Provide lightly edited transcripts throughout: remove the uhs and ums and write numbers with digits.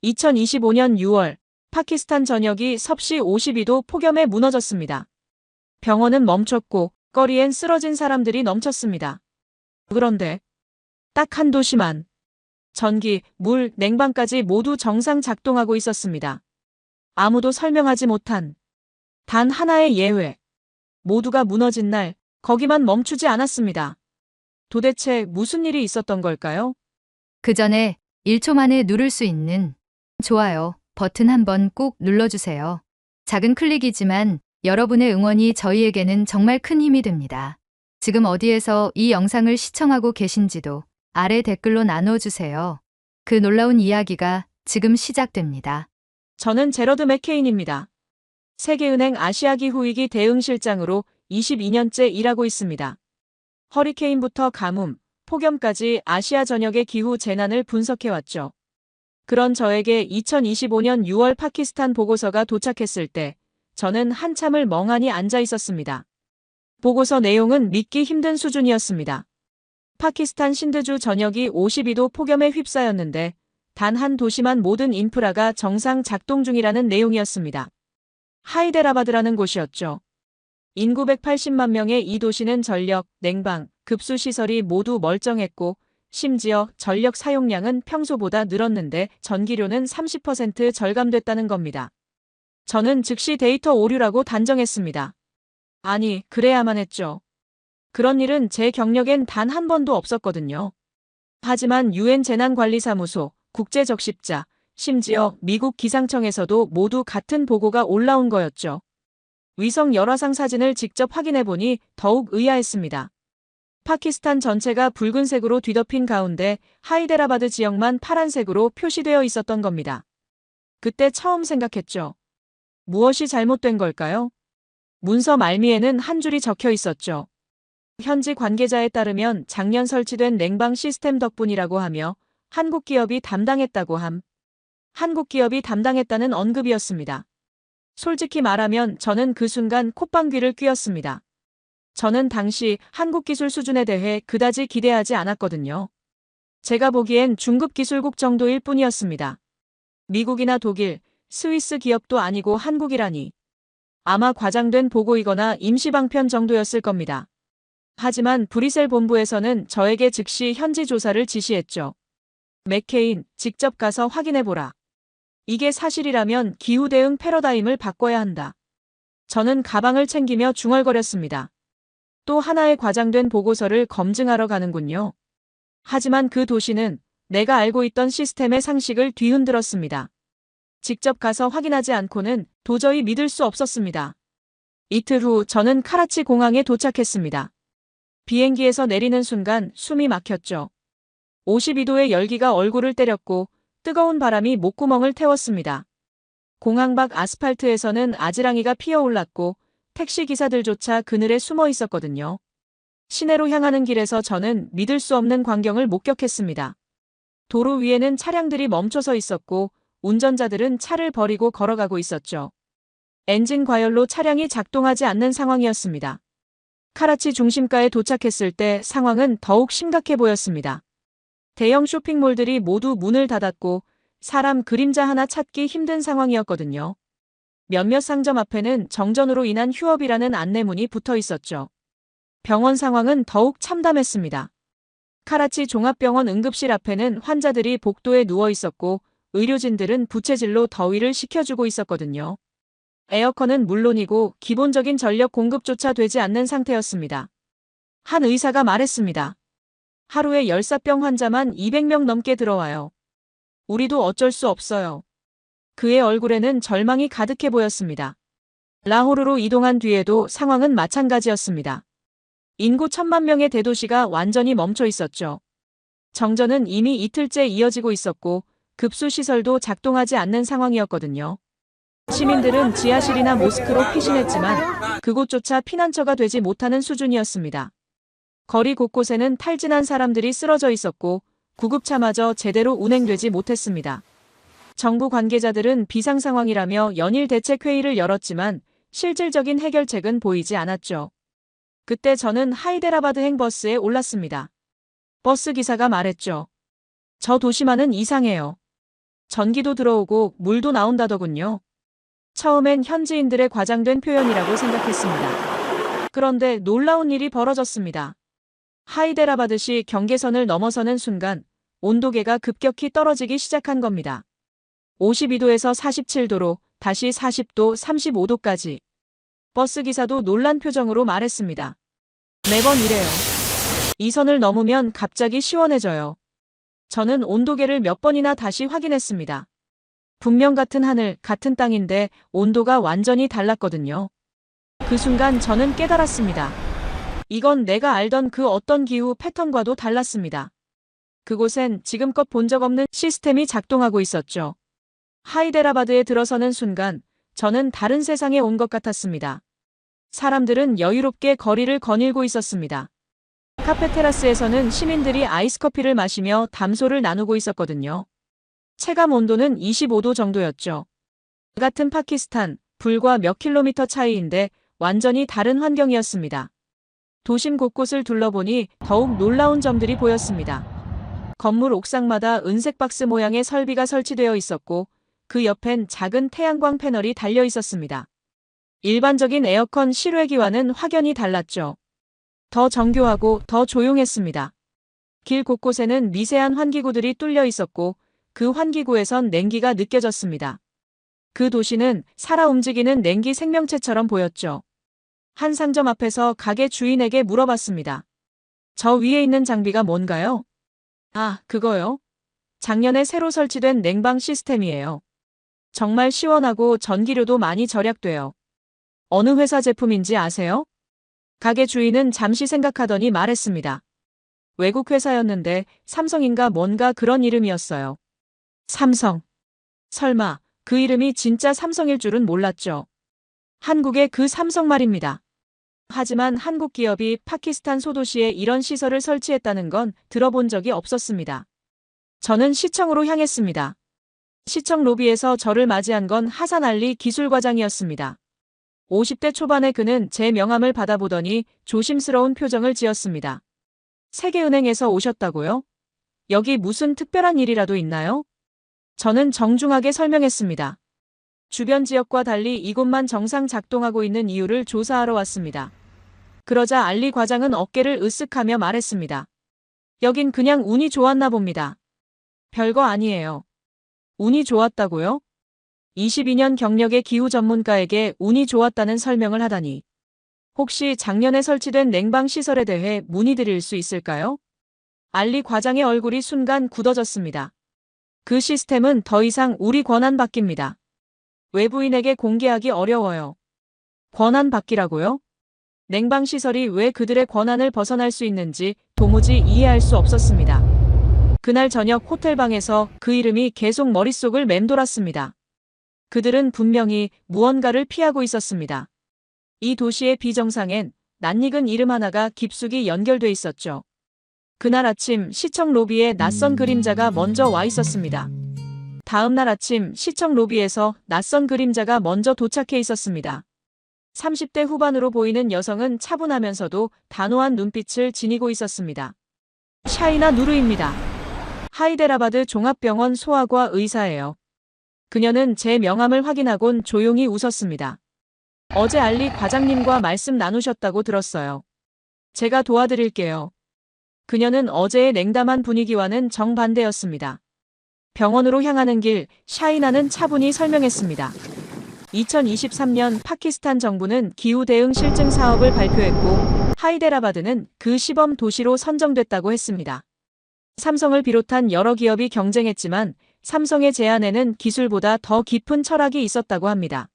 2025년 6월 파키스탄 전역이 섭씨 52도 폭염에 무너졌습니다. 병원은 멈췄고 거리엔 쓰러진 사람들이 넘쳤습니다. 그런데 딱 한 도시만 전기, 물, 냉방까지 모두 정상 작동하고 있었습니다. 아무도 설명하지 못한 단 하나의 예외. 모두가 무너진 날 거기만 멈추지 않았습니다. 도대체 무슨 일이 있었던 걸까요? 그 전에 1초 만에 누를 수 있는 좋아요 버튼 한번 꼭 눌러주세요. 작은 클릭이지만 여러분의 응원이 저희에게는 정말 큰 힘이 됩니다. 지금 어디에서 이 영상을 시청하고 계신지도 아래 댓글로 나눠주세요. 그 놀라운 이야기가 지금 시작됩니다. 저는 제러드 맥케인입니다. 세계은행 아시아기후위기 대응실장으로 22년째 일하고 있습니다. 허리케인부터 가뭄, 폭염까지 아시아 전역의 기후 재난을 분석해왔죠. 그런 저에게 2025년 6월 파키스탄 보고서가 도착했을 때 저는 한참을 멍하니 앉아 있었습니다. 보고서 내용은 믿기 힘든 수준이었습니다. 파키스탄 신드주 전역이 52도 폭염에 휩싸였는데 단 한 도시만 모든 인프라가 정상 작동 중이라는 내용이었습니다. 하이데라바드라는 곳이었죠. 인구 180만 명의 이 도시는 전력, 냉방, 급수시설이 모두 멀쩡했고 심지어 전력 사용량은 평소보다 늘었는데 전기료는 30% 절감됐다는 겁니다. 저는 즉시 데이터 오류라고 단정했습니다. 아니, 그래야만 했죠. 그런 일은 제 경력엔 단 한 번도 없었거든요. 하지만 유엔 재난관리사무소, 국제적십자, 심지어 미국 기상청에서도 모두 같은 보고가 올라온 거였죠. 위성 열화상 사진을 직접 확인해보니 더욱 의아했습니다. 파키스탄 전체가 붉은색으로 뒤덮인 가운데 하이데라바드 지역만 파란색으로 표시되어 있었던 겁니다. 그때 처음 생각했죠. 무엇이 잘못된 걸까요? 문서 말미에는 한 줄이 적혀 있었죠. 현지 관계자에 따르면 작년 설치된 냉방 시스템 덕분이라고 하며 한국 기업이 담당했다고 함. 한국 기업이 담당했다는 언급이었습니다. 솔직히 말하면 저는 그 순간 콧방귀를 뀌었습니다. 저는 당시 한국 기술 수준에 대해 그다지 기대하지 않았거든요. 제가 보기엔 중급 기술국 정도일 뿐이었습니다. 미국이나 독일, 스위스 기업도 아니고 한국이라니. 아마 과장된 보고이거나 임시방편 정도였을 겁니다. 하지만 브뤼셀 본부에서는 저에게 즉시 현지 조사를 지시했죠. 맥케인, 직접 가서 확인해보라. 이게 사실이라면 기후 대응 패러다임을 바꿔야 한다. 저는 가방을 챙기며 중얼거렸습니다. 또 하나의 과장된 보고서를 검증하러 가는군요. 하지만 그 도시는 내가 알고 있던 시스템의 상식을 뒤흔들었습니다. 직접 가서 확인하지 않고는 도저히 믿을 수 없었습니다. 이틀 후 저는 카라치 공항에 도착했습니다. 비행기에서 내리는 순간 숨이 막혔죠. 52도의 열기가 얼굴을 때렸고 뜨거운 바람이 목구멍을 태웠습니다. 공항 밖 아스팔트에서는 아지랑이가 피어올랐고 택시 기사들조차 그늘에 숨어 있었거든요. 시내로 향하는 길에서 저는 믿을 수 없는 광경을 목격했습니다. 도로 위에는 차량들이 멈춰서 있었고 운전자들은 차를 버리고 걸어가고 있었죠. 엔진 과열로 차량이 작동하지 않는 상황이었습니다. 카라치 중심가에 도착했을 때 상황은 더욱 심각해 보였습니다. 대형 쇼핑몰들이 모두 문을 닫았고 사람 그림자 하나 찾기 힘든 상황이었거든요. 몇몇 상점 앞에는 정전으로 인한 휴업이라는 안내문이 붙어 있었죠. 병원 상황은 더욱 참담했습니다. 카라치 종합병원 응급실 앞에는 환자들이 복도에 누워 있었고 의료진들은 부채질로 더위를 식혀주고 있었거든요. 에어컨은 물론이고 기본적인 전력 공급조차 되지 않는 상태였습니다. 한 의사가 말했습니다. 하루에 열사병 환자만 200명 넘게 들어와요. 우리도 어쩔 수 없어요. 그의 얼굴에는 절망이 가득해 보였습니다. 라호르로 이동한 뒤에도 상황은 마찬가지였습니다. 인구 1000만 명의 대도시가 완전히 멈춰 있었죠. 정전은 이미 이틀째 이어지고 있었고 급수시설도 작동하지 않는 상황이었거든요. 시민들은 지하실이나 모스크로 피신했지만 그곳조차 피난처가 되지 못하는 수준이었습니다. 거리 곳곳에는 탈진한 사람들이 쓰러져 있었고 구급차마저 제대로 운행되지 못했습니다. 정부 관계자들은 비상 상황이라며 연일 대책회의를 열었지만 실질적인 해결책은 보이지 않았죠. 그때 저는 하이데라바드행 버스에 올랐습니다. 버스 기사가 말했죠. 저 도시만은 이상해요. 전기도 들어오고 물도 나온다더군요. 처음엔 현지인들의 과장된 표현이라고 생각했습니다. 그런데 놀라운 일이 벌어졌습니다. 하이데라바드시 경계선을 넘어서는 순간 온도계가 급격히 떨어지기 시작한 겁니다. 52도에서 47도로 다시 40도, 35도까지. 버스 기사도 놀란 표정으로 말했습니다. 매번 이래요. 이 선을 넘으면 갑자기 시원해져요. 저는 온도계를 몇 번이나 다시 확인했습니다. 분명 같은 하늘, 같은 땅인데 온도가 완전히 달랐거든요. 그 순간 저는 깨달았습니다. 이건 내가 알던 그 어떤 기후 패턴과도 달랐습니다. 그곳엔 지금껏 본 적 없는 시스템이 작동하고 있었죠. 하이데라바드에 들어서는 순간 저는 다른 세상에 온 것 같았습니다. 사람들은 여유롭게 거리를 거닐고 있었습니다. 카페 테라스에서는 시민들이 아이스커피를 마시며 담소를 나누고 있었거든요. 체감 온도는 25도 정도였죠. 같은 파키스탄, 불과 몇 킬로미터 차이인데 완전히 다른 환경이었습니다. 도심 곳곳을 둘러보니 더욱 놀라운 점들이 보였습니다. 건물 옥상마다 은색 박스 모양의 설비가 설치되어 있었고 그 옆엔 작은 태양광 패널이 달려 있었습니다. 일반적인 에어컨 실외기와는 확연히 달랐죠. 더 정교하고 더 조용했습니다. 길 곳곳에는 미세한 환기구들이 뚫려 있었고 그 환기구에선 냉기가 느껴졌습니다. 그 도시는 살아 움직이는 냉기 생명체처럼 보였죠. 한 상점 앞에서 가게 주인에게 물어봤습니다. 저 위에 있는 장비가 뭔가요? 아, 그거요? 작년에 새로 설치된 냉방 시스템이에요. 정말 시원하고 전기료도 많이 절약돼요. 어느 회사 제품인지 아세요? 가게 주인은 잠시 생각하더니 말했습니다. 외국 회사였는데 삼성인가 뭔가 그런 이름이었어요. 삼성. 설마 그 이름이 진짜 삼성일 줄은 몰랐죠. 한국의 그 삼성 말입니다. 하지만 한국 기업이 파키스탄 소도시에 이런 시설을 설치했다는 건 들어본 적이 없었습니다. 저는 시청으로 향했습니다. 시청 로비에서 저를 맞이한 건 하산 알리 기술과장이었습니다. 50대 초반의 그는 제 명함을 받아보더니 조심스러운 표정을 지었습니다. 세계은행에서 오셨다고요? 여기 무슨 특별한 일이라도 있나요? 저는 정중하게 설명했습니다. 주변 지역과 달리 이곳만 정상 작동하고 있는 이유를 조사하러 왔습니다. 그러자 알리 과장은 어깨를 으쓱하며 말했습니다. 여긴 그냥 운이 좋았나 봅니다. 별거 아니에요. 운이 좋았다고요? 22년 경력의 기후 전문가에게 운이 좋았다는 설명을 하다니. 혹시 작년에 설치된 냉방 시설에 대해 문의드릴 수 있을까요? 알리 과장의 얼굴이 순간 굳어졌습니다. 그 시스템은 더 이상 우리 권한 밖입니다. 외부인에게 공개하기 어려워요. 권한 밖이라고요? 냉방시설이 왜 그들의 권한을 벗어날 수 있는지 도무지 이해할 수 없었습니다. 그날 저녁 호텔방에서 그 이름이 계속 머릿속을 맴돌았습니다. 그들은 분명히 무언가를 피하고 있었습니다. 이 도시의 비정상엔 낯익은 이름 하나가 깊숙이 연결돼 있었죠. 그날 아침 시청 로비에 낯선 그림자가 먼저 와 있었습니다. 다음 날 아침 시청 로비에서 낯선 그림자가 먼저 도착해 있었습니다. 30대 후반으로 보이는 여성은 차분하면서도 단호한 눈빛을 지니고 있었습니다. 샤이나 누르입니다. 하이데라바드 종합병원 소아과 의사예요. 그녀는 제 명함을 확인하곤 조용히 웃었습니다. 어제 알리 과장님과 말씀 나누셨다고 들었어요. 제가 도와드릴게요. 그녀는 어제의 냉담한 분위기와는 정반대였습니다. 병원으로 향하는 길, 샤이나는 차분히 설명했습니다. 2023년 파키스탄 정부는 기후 대응 실증 사업을 발표했고 하이데라바드는 그 시범 도시로 선정됐다고 했습니다. 삼성을 비롯한 여러 기업이 경쟁했지만 삼성의 제안에는 기술보다 더 깊은 철학이 있었다고 합니다.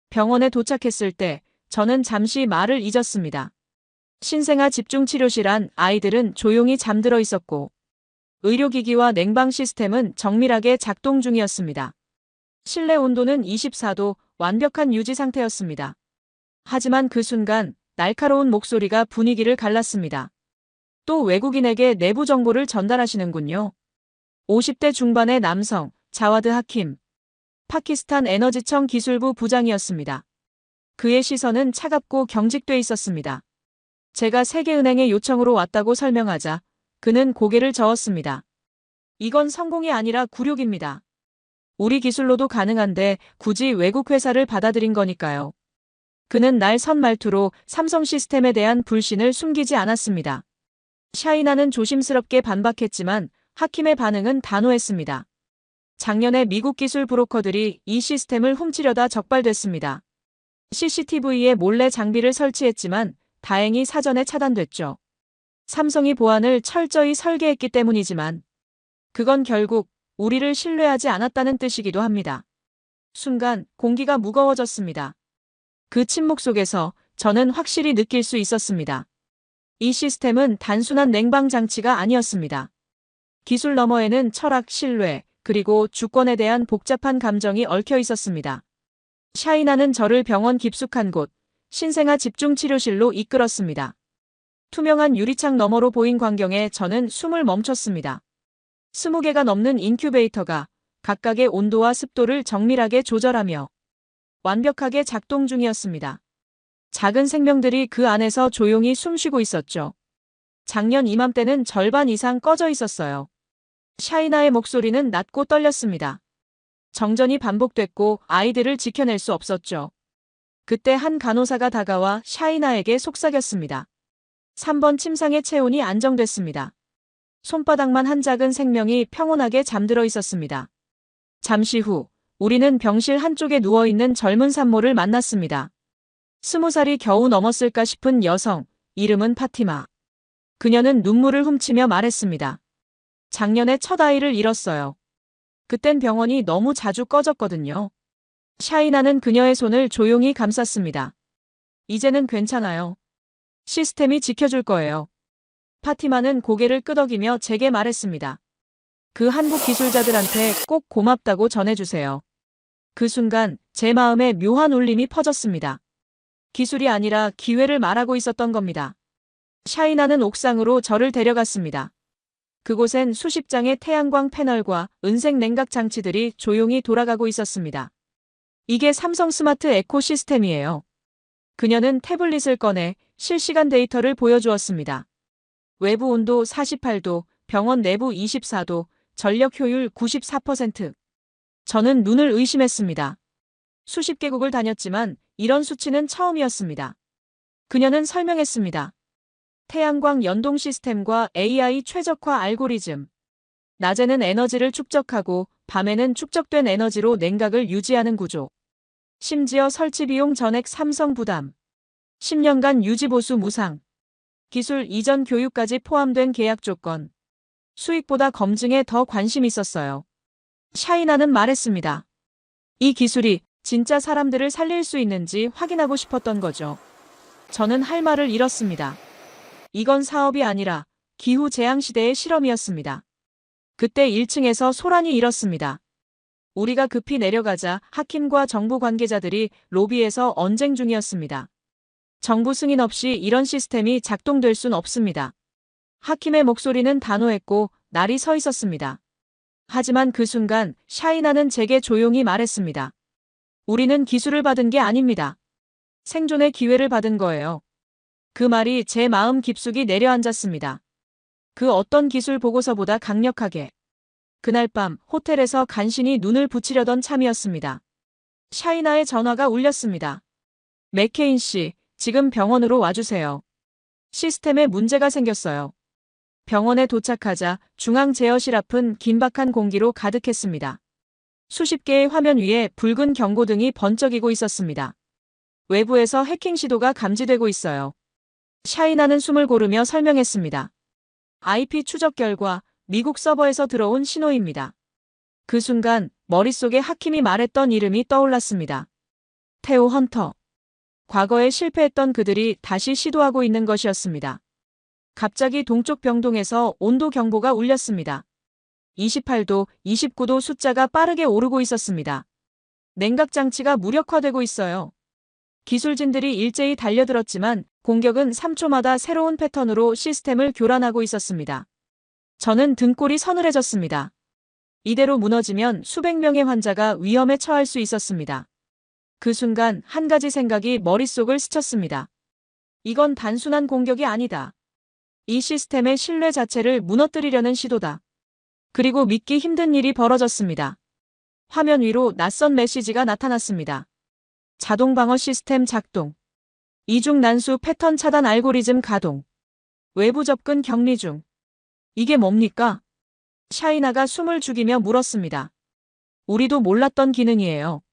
병원에 도착했을 때 저는 잠시 말을 잊었습니다. 신생아 집중치료실 안 아이들은 조용히 잠들어 있었고 의료기기와 냉방 시스템은 정밀하게 작동 중이었습니다. 실내 온도는 24도, 완벽한 유지 상태였습니다. 하지만 그 순간 날카로운 목소리가 분위기를 갈랐습니다. 또 외국인에게 내부 정보를 전달하시는군요. 50대 중반의 남성, 자와드 하킴. 파키스탄 에너지청 기술부 부장이었습니다. 그의 시선은 차갑고 경직돼 있었습니다. 제가 세계은행의 요청으로 왔다고 설명하자 그는 고개를 저었습니다. 이건 성공이 아니라 굴욕입니다. 우리 기술로도 가능한데 굳이 외국 회사를 받아들인 거니까요. 그는 날 선 말투로 삼성 시스템에 대한 불신을 숨기지 않았습니다. 샤이나는 조심스럽게 반박했지만 하킴의 반응은 단호했습니다. 작년에 미국 기술 브로커들이 이 시스템을 훔치려다 적발됐습니다. CCTV에 몰래 장비를 설치했지만 다행히 사전에 차단됐죠. 삼성이 보안을 철저히 설계했기 때문이지만 그건 결국 우리를 신뢰하지 않았다는 뜻이기도 합니다. 순간 공기가 무거워졌습니다. 그 침묵 속에서 저는 확실히 느낄 수 있었습니다. 이 시스템은 단순한 냉방 장치가 아니었습니다. 기술 너머에는 철학, 신뢰, 그리고 주권에 대한 복잡한 감정이 얽혀 있었습니다. 샤이나는 저를 병원 깊숙한 곳, 신생아 집중치료실로 이끌었습니다. 투명한 유리창 너머로 보인 광경에 저는 숨을 멈췄습니다. 20개가 넘는 인큐베이터가 각각의 온도와 습도를 정밀하게 조절하며 완벽하게 작동 중이었습니다. 작은 생명들이 그 안에서 조용히 숨쉬고 있었죠. 작년 이맘때는 절반 이상 꺼져 있었어요. 샤이나의 목소리는 낮고 떨렸습니다. 정전이 반복됐고 아이들을 지켜낼 수 없었죠. 그때 한 간호사가 다가와 샤이나에게 속삭였습니다. 3번 침상의 체온이 안정됐습니다. 손바닥만 한 작은 생명이 평온하게 잠들어 있었습니다. 잠시 후 우리는 병실 한쪽에 누워있는 젊은 산모를 만났습니다. 20살이 겨우 넘었을까 싶은 여성, 이름은 파티마. 그녀는 눈물을 훔치며 말했습니다. 작년에 첫 아이를 잃었어요. 그땐 병원이 너무 자주 꺼졌거든요. 샤이나는 그녀의 손을 조용히 감쌌습니다. 이제는 괜찮아요. 시스템이 지켜줄 거예요. 파티마는 고개를 끄덕이며 제게 말했습니다. 그 한국 기술자들한테 꼭 고맙다고 전해주세요. 그 순간 제 마음에 묘한 울림이 퍼졌습니다. 기술이 아니라 기회를 말하고 있었던 겁니다. 샤이나는 옥상으로 저를 데려갔습니다. 그곳엔 수십 장의 태양광 패널과 은색 냉각 장치들이 조용히 돌아가고 있었습니다. 이게 삼성 스마트 에코 시스템이에요. 그녀는 태블릿을 꺼내 실시간 데이터를 보여주었습니다. 외부 온도 48도, 병원 내부 24도, 전력 효율 94%. 저는 눈을 의심했습니다. 수십 개국을 다녔지만 이런 수치는 처음이었습니다. 그녀는 설명했습니다. 태양광 연동 시스템과 AI 최적화 알고리즘. 낮에는 에너지를 축적하고 밤에는 축적된 에너지로 냉각을 유지하는 구조. 심지어 설치 비용 전액 삼성 부담. 10년간 유지보수 무상. 기술 이전 교육까지 포함된 계약 조건. 수익보다 검증에 더 관심 있었어요. 샤이나는 말했습니다. 이 기술이 진짜 사람들을 살릴 수 있는지 확인하고 싶었던 거죠. 저는 할 말을 잃었습니다. 이건 사업이 아니라 기후 재앙 시대의 실험이었습니다. 그때 1층에서 소란이 일었습니다. 우리가 급히 내려가자 하킴과 정부 관계자들이 로비에서 언쟁 중이었습니다. 정부 승인 없이 이런 시스템이 작동될 순 없습니다. 하킴의 목소리는 단호했고 날이 서 있었습니다. 하지만 그 순간 샤이나는 제게 조용히 말했습니다. 우리는 기술을 받은 게 아닙니다. 생존의 기회를 받은 거예요. 그 말이 제 마음 깊숙이 내려앉았습니다. 그 어떤 기술 보고서보다 강력하게. 그날 밤 호텔에서 간신히 눈을 붙이려던 참이었습니다. 샤이나의 전화가 울렸습니다. 맥케인 씨, 지금 병원으로 와주세요. 시스템에 문제가 생겼어요. 병원에 도착하자 중앙 제어실 앞은 긴박한 공기로 가득했습니다. 수십 개의 화면 위에 붉은 경고등이 번쩍이고 있었습니다. 외부에서 해킹 시도가 감지되고 있어요. 샤이나는 숨을 고르며 설명했습니다. IP 추적 결과 미국 서버에서 들어온 신호입니다. 그 순간 머릿속에 하킴이 말했던 이름이 떠올랐습니다. 테오 헌터. 과거에 실패했던 그들이 다시 시도하고 있는 것이었습니다. 갑자기 동쪽 병동에서 온도 경보가 울렸습니다. 28도, 29도 숫자가 빠르게 오르고 있었습니다. 냉각 장치가 무력화되고 있어요. 기술진들이 일제히 달려들었지만 공격은 3초마다 새로운 패턴으로 시스템을 교란하고 있었습니다. 저는 등골이 서늘해졌습니다. 이대로 무너지면 수백 명의 환자가 위험에 처할 수 있었습니다. 그 순간 한 가지 생각이 머릿속을 스쳤습니다. 이건 단순한 공격이 아니다. 이 시스템의 신뢰 자체를 무너뜨리려는 시도다. 그리고 믿기 힘든 일이 벌어졌습니다. 화면 위로 낯선 메시지가 나타났습니다. 자동 방어 시스템 작동. 이중 난수 패턴 차단 알고리즘 가동. 외부 접근 격리 중. 이게 뭡니까? 샤이나가 숨을 죽이며 물었습니다. 우리도 몰랐던 기능이에요.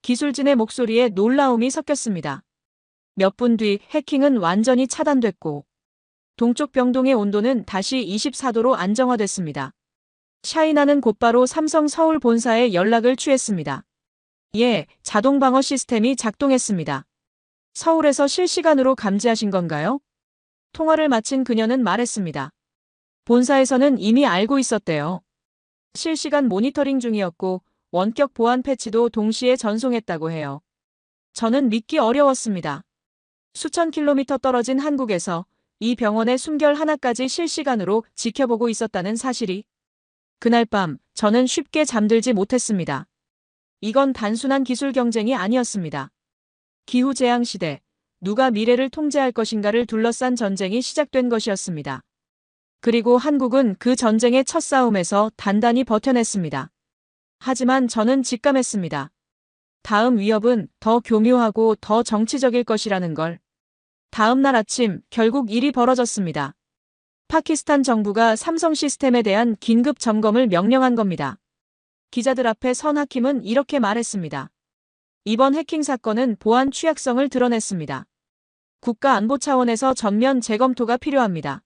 기술진의 목소리에 놀라움이 섞였습니다. 몇 분 뒤 해킹은 완전히 차단됐고 동쪽 병동의 온도는 다시 24도로 안정화됐습니다. 샤이나는 곧바로 삼성 서울 본사에 연락을 취했습니다. 예, 자동 방어 시스템이 작동했습니다. 서울에서 실시간으로 감지하신 건가요? 통화를 마친 그녀는 말했습니다. 본사에서는 이미 알고 있었대요. 실시간 모니터링 중이었고 원격 보안 패치도 동시에 전송했다고 해요. 저는 믿기 어려웠습니다. 수천 킬로미터 떨어진 한국에서 이 병원의 숨결 하나까지 실시간으로 지켜보고 있었다는 사실이. 그날 밤 저는 쉽게 잠들지 못했습니다. 이건 단순한 기술 경쟁이 아니었습니다. 기후재앙 시대, 누가 미래를 통제할 것인가를 둘러싼 전쟁이 시작된 것이었습니다. 그리고 한국은 그 전쟁의 첫 싸움에서 단단히 버텨냈습니다. 하지만 저는 직감했습니다. 다음 위협은 더 교묘하고 더 정치적일 것이라는 걸. 다음 날 아침 결국 일이 벌어졌습니다. 파키스탄 정부가 삼성 시스템에 대한 긴급 점검을 명령한 겁니다. 기자들 앞에 선 하킴은 이렇게 말했습니다. 이번 해킹 사건은 보안 취약성을 드러냈습니다. 국가 안보 차원에서 전면 재검토가 필요합니다.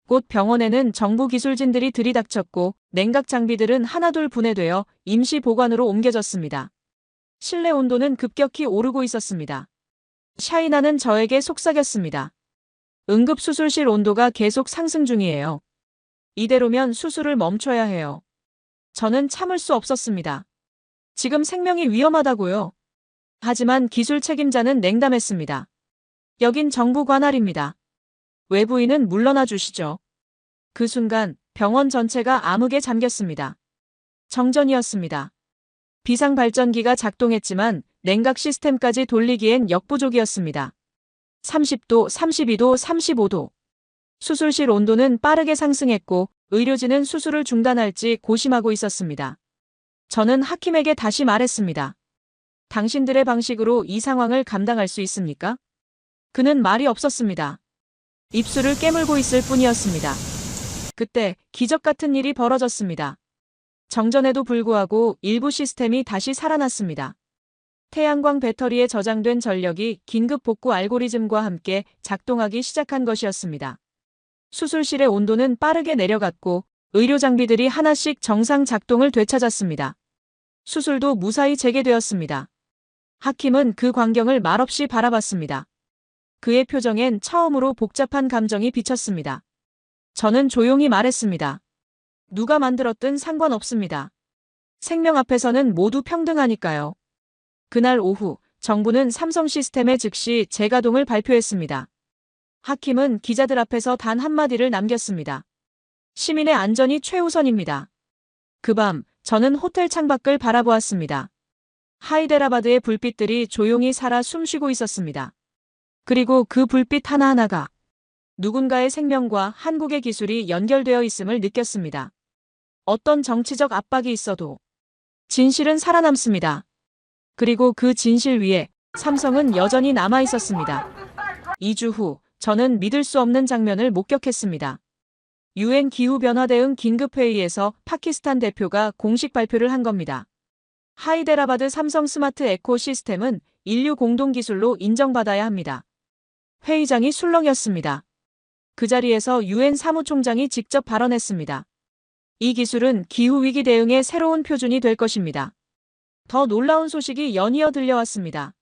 곧 병원에는 정부 기술진들이 들이닥쳤고 냉각 장비들은 하나둘 분해되어 임시 보관으로 옮겨졌습니다. 실내 온도는 급격히 오르고 있었습니다. 샤이나는 저에게 속삭였습니다. 응급수술실 온도가 계속 상승 중이에요. 이대로면 수술을 멈춰야 해요. 저는 참을 수 없었습니다. 지금 생명이 위험하다고요. 하지만 기술 책임자는 냉담했습니다. 여긴 정부 관할입니다. 외부인은 물러나 주시죠. 그 순간 병원 전체가 암흑에 잠겼습니다. 정전이었습니다. 비상발전기가 작동했지만 냉각 시스템까지 돌리기엔 역부족이었습니다. 30도, 32도, 35도. 수술실 온도는 빠르게 상승했고 의료진은 수술을 중단할지 고심하고 있었습니다. 저는 하킴에게 다시 말했습니다. 당신들의 방식으로 이 상황을 감당할 수 있습니까? 그는 말이 없었습니다. 입술을 깨물고 있을 뿐이었습니다. 그때 기적 같은 일이 벌어졌습니다. 정전에도 불구하고 일부 시스템이 다시 살아났습니다. 태양광 배터리에 저장된 전력이 긴급 복구 알고리즘과 함께 작동하기 시작한 것이었습니다. 수술실의 온도는 빠르게 내려갔고 의료 장비들이 하나씩 정상 작동을 되찾았습니다. 수술도 무사히 재개되었습니다. 하킴은 그 광경을 말없이 바라봤습니다. 그의 표정엔 처음으로 복잡한 감정이 비쳤습니다. 저는 조용히 말했습니다. 누가 만들었든 상관없습니다. 생명 앞에서는 모두 평등하니까요. 그날 오후 정부는 삼성 시스템의 즉시 재가동을 발표했습니다. 하킴은 기자들 앞에서 단 한마디를 남겼습니다. 시민의 안전이 최우선입니다. 그 밤 저는 호텔 창밖을 바라보았습니다. 하이데라바드의 불빛들이 조용히 살아 숨쉬고 있었습니다. 그리고 그 불빛 하나하나가 누군가의 생명과 한국의 기술이 연결되어 있음을 느꼈습니다. 어떤 정치적 압박이 있어도 진실은 살아남습니다. 그리고 그 진실 위에 삼성은 여전히 남아 있었습니다. 2주 후 저는 믿을 수 없는 장면을 목격했습니다. UN 기후변화 대응 긴급회의에서 파키스탄 대표가 공식 발표를 한 겁니다. 하이데라바드 삼성 스마트 에코 시스템은 인류 공동 기술로 인정받아야 합니다. 회의장이 술렁였습니다. 그 자리에서 UN 사무총장이 직접 발언했습니다. 이 기술은 기후위기 대응의 새로운 표준이 될 것입니다. 더 놀라운 소식이 연이어 들려왔습니다.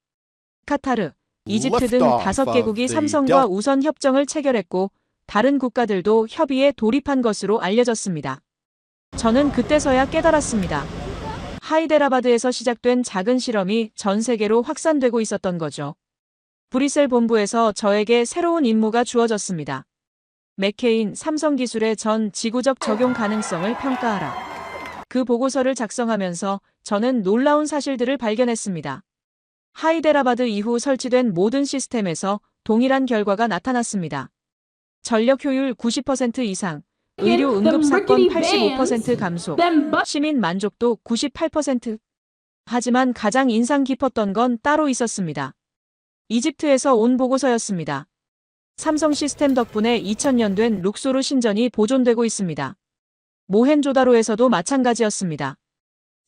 카타르, 이집트 등 5개국이 삼성과 우선 협정을 체결했고 다른 국가들도 협의에 돌입한 것으로 알려졌습니다. 저는 그때서야 깨달았습니다. 하이데라바드에서 시작된 작은 실험이 전 세계로 확산되고 있었던 거죠. 브뤼셀 본부에서 저에게 새로운 임무가 주어졌습니다. 맥케인 삼성기술의 전 지구적 적용 가능성을 평가하라. 그 보고서를 작성하면서 저는 놀라운 사실들을 발견했습니다. 하이데라바드 이후 설치된 모든 시스템에서 동일한 결과가 나타났습니다. 전력 효율 90% 이상, 의료 응급 사건 85% 감소, 시민 만족도 98%. 하지만 가장 인상 깊었던 건 따로 있었습니다. 이집트에서 온 보고서였습니다. 삼성 시스템 덕분에 2000년 된 룩소르 신전이 보존되고 있습니다. 모헨조다로에서도 마찬가지였습니다.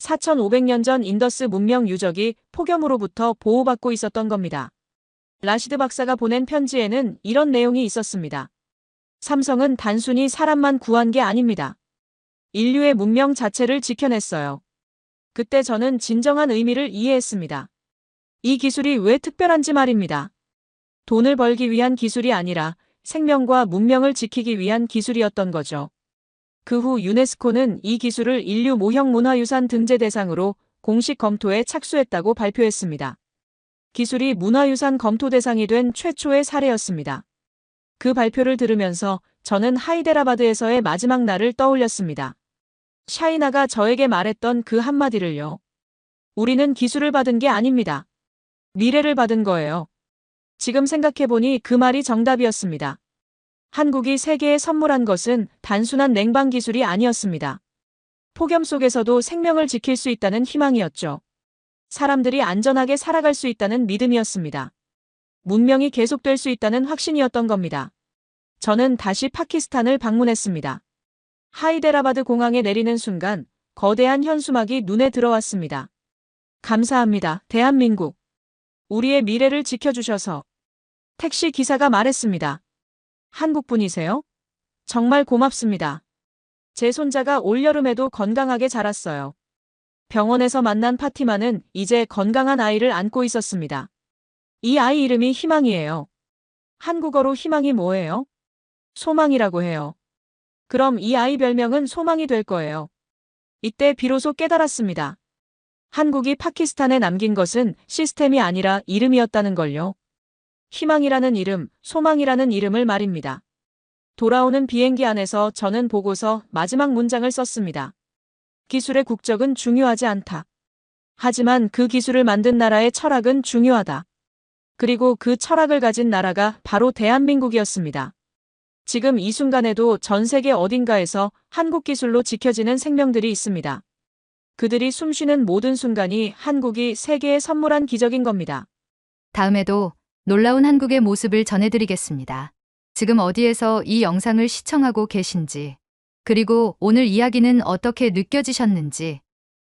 4500년 전 인더스 문명 유적이 폭염으로부터 보호받고 있었던 겁니다. 라시드 박사가 보낸 편지에는 이런 내용이 있었습니다. 삼성은 단순히 사람만 구한 게 아닙니다. 인류의 문명 자체를 지켜냈어요. 그때 저는 진정한 의미를 이해했습니다. 이 기술이 왜 특별한지 말입니다. 돈을 벌기 위한 기술이 아니라 생명과 문명을 지키기 위한 기술이었던 거죠. 그 후 유네스코는 이 기술을 인류 모형 문화유산 등재 대상으로 공식 검토에 착수했다고 발표했습니다. 기술이 문화유산 검토 대상이 된 최초의 사례였습니다. 그 발표를 들으면서 저는 하이데라바드에서의 마지막 날을 떠올렸습니다. 샤이나가 저에게 말했던 그 한마디를요. 우리는 기술을 받은 게 아닙니다. 미래를 받은 거예요. 지금 생각해보니 그 말이 정답이었습니다. 한국이 세계에 선물한 것은 단순한 냉방 기술이 아니었습니다. 폭염 속에서도 생명을 지킬 수 있다는 희망이었죠. 사람들이 안전하게 살아갈 수 있다는 믿음이었습니다. 문명이 계속될 수 있다는 확신이었던 겁니다. 저는 다시 파키스탄을 방문했습니다. 하이데라바드 공항에 내리는 순간 거대한 현수막이 눈에 들어왔습니다. 감사합니다, 대한민국. 우리의 미래를 지켜주셔서. 택시 기사가 말했습니다. 한국분이세요? 정말 고맙습니다. 제 손자가 올여름에도 건강하게 자랐어요. 병원에서 만난 파티마는 이제 건강한 아이를 안고 있었습니다. 이 아이 이름이 희망이에요. 한국어로 희망이 뭐예요? 소망이라고 해요. 그럼 이 아이 별명은 소망이 될 거예요. 이때 비로소 깨달았습니다. 한국이 파키스탄에 남긴 것은 시스템이 아니라 이름이었다는 걸요. 희망이라는 이름, 소망이라는 이름을 말입니다. 돌아오는 비행기 안에서 저는 보고서 마지막 문장을 썼습니다. 기술의 국적은 중요하지 않다. 하지만 그 기술을 만든 나라의 철학은 중요하다. 그리고 그 철학을 가진 나라가 바로 대한민국이었습니다. 지금 이 순간에도 전 세계 어딘가에서 한국 기술로 지켜지는 생명들이 있습니다. 그들이 숨쉬는 모든 순간이 한국이 세계에 선물한 기적인 겁니다. 다음에도 놀라운 한국의 모습을 전해드리겠습니다. 지금 어디에서 이 영상을 시청하고 계신지, 그리고 오늘 이야기는 어떻게 느껴지셨는지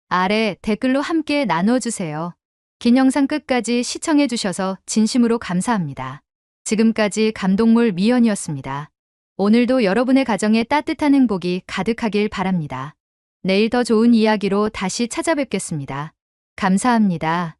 아래 댓글로 함께 나눠주세요. 긴 영상 끝까지 시청해주셔서 진심으로 감사합니다. 지금까지 감동몰 미연이었습니다. 오늘도 여러분의 가정에 따뜻한 행복이 가득하길 바랍니다. 내일 더 좋은 이야기로 다시 찾아뵙겠습니다. 감사합니다.